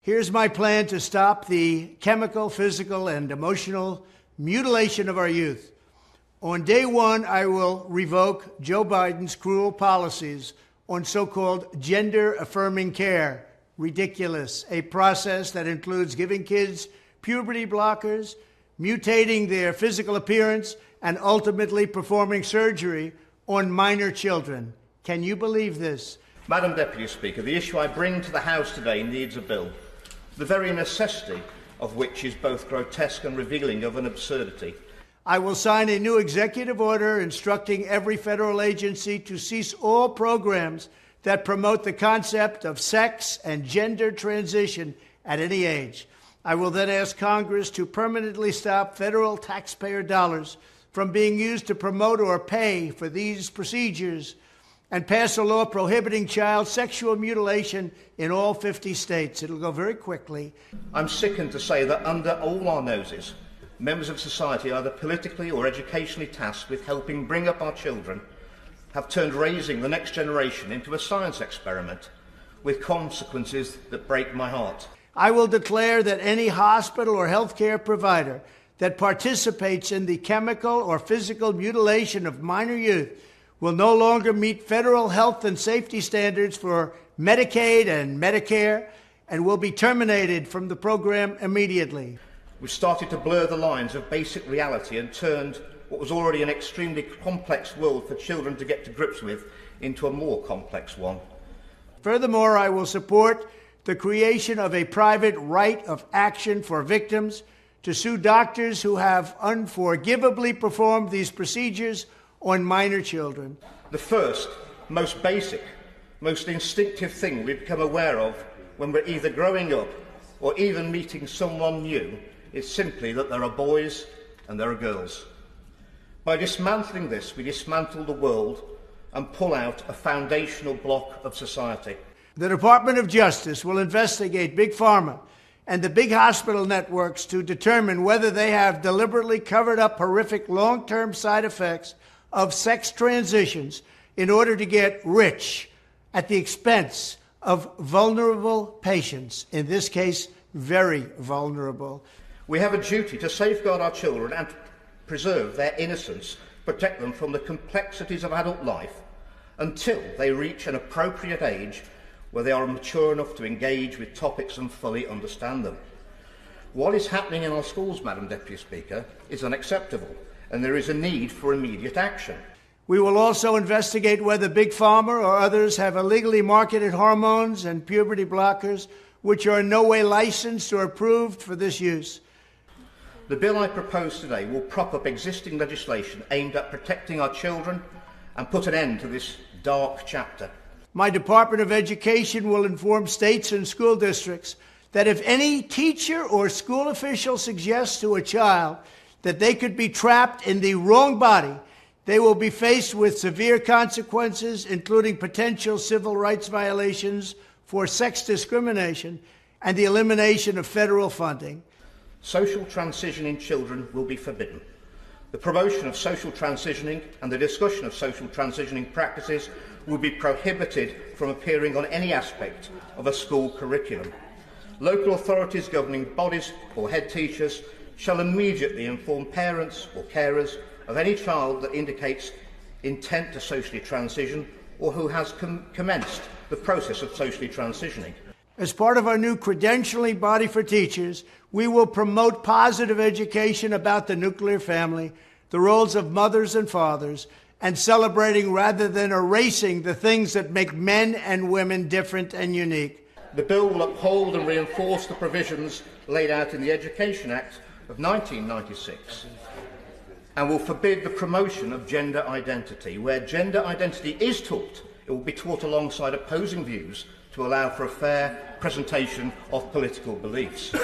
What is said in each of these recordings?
Here's my plan to stop the chemical, physical, and emotional mutilation of our youth. On day one, I will revoke Joe Biden's cruel policies on so-called gender-affirming care. Ridiculous. A process that includes giving kids puberty blockers, mutating their physical appearance, and ultimately performing surgery on minor children. Can you believe this? Madam Deputy Speaker, the issue I bring to the House today needs a bill, the very necessity of which is both grotesque and revealing of an absurdity. I will sign a new executive order instructing every federal agency to cease all programs that promote the concept of sex and gender transition at any age. I will then ask Congress to permanently stop federal taxpayer dollars from being used to promote or pay for these procedures and pass a law prohibiting child sexual mutilation in all 50 states. It'll go very quickly. I'm sickened to say that under all our noses, members of society, either politically or educationally tasked with helping bring up our children, have turned raising the next generation into a science experiment with consequences that break my heart. I will declare that any hospital or healthcare provider that participates in the chemical or physical mutilation of minor youth will no longer meet federal health and safety standards for Medicaid and Medicare and will be terminated from the program immediately. We've started to blur the lines of basic reality and turned what was already an extremely complex world for children to get to grips with into a more complex one. Furthermore, I will support the creation of a private right of action for victims to sue doctors who have unforgivably performed these procedures on minor children. The first, most basic, most instinctive thing we become aware of when we're either growing up or even meeting someone new is simply that there are boys and there are girls. By dismantling this, we dismantle the world and pull out a foundational block of society. The Department of Justice will investigate Big Pharma and the big hospital networks to determine whether they have deliberately covered up horrific long-term side effects of sex transitions in order to get rich at the expense of vulnerable patients, in this case, very vulnerable. We have a duty to safeguard our children and preserve their innocence, protect them from the complexities of adult life until they reach an appropriate age where they are mature enough to engage with topics and fully understand them. What is happening in our schools, Madam Deputy Speaker, is unacceptable, and there is a need for immediate action. We will also investigate whether Big Pharma or others have illegally marketed hormones and puberty blockers which are in no way licensed or approved for this use. The bill I propose today will prop up existing legislation aimed at protecting our children and put an end to this dark chapter. My Department of Education will inform states and school districts that if any teacher or school official suggests to a child that they could be trapped in the wrong body, they will be faced with severe consequences, including potential civil rights violations for sex discrimination and the elimination of federal funding. Social transition in children will be forbidden. The promotion of social transitioning and the discussion of social transitioning practices will be prohibited from appearing on any aspect of a school curriculum. Local authorities, governing bodies or head teachers shall immediately inform parents or carers of any child that indicates intent to socially transition or who has commenced the process of socially transitioning. As part of our new credentialing body for teachers, we will promote positive education about the nuclear family, the roles of mothers and fathers, and celebrating rather than erasing the things that make men and women different and unique. The bill will uphold and reinforce the provisions laid out in the Education Act of 1996 and will forbid the promotion of gender identity. Where gender identity is taught, it will be taught alongside opposing views to allow for a fair presentation of political beliefs.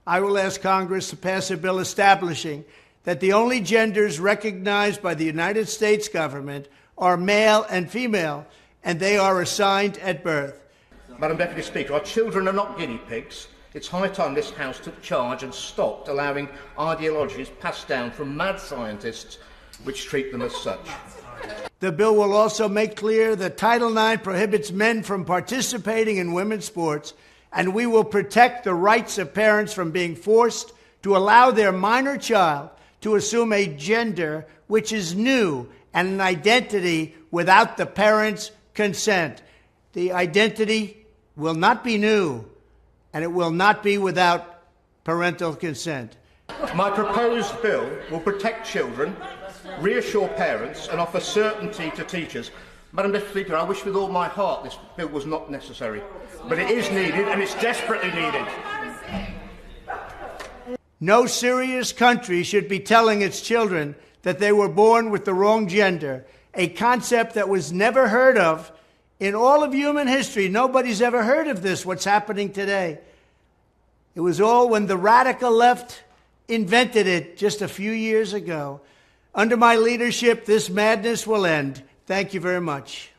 I will ask Congress to pass a bill establishing that the only genders recognized by the United States government are male and female, and they are assigned at birth. Madam Deputy Speaker, our children are not guinea pigs. It's high time this House took charge and stopped allowing ideologies passed down from mad scientists which treat them as such. The bill will also make clear that Title IX prohibits men from participating in women's sports and we will protect the rights of parents from being forced to allow their minor child to assume a gender which is new and an identity without the parent's consent. The identity will not be new, and it will not be without parental consent. My proposed bill will protect children, reassure parents and offer certainty to teachers. Madam Deputy Speaker, I wish with all my heart this bill was not necessary, but it is needed and it's desperately needed. No serious country should be telling its children that they were born with the wrong gender, a concept that was never heard of in all of human history. Nobody's ever heard of this, what's happening today. It was all when the radical left invented it just a few years ago. Under my leadership, this madness will end. Thank you very much.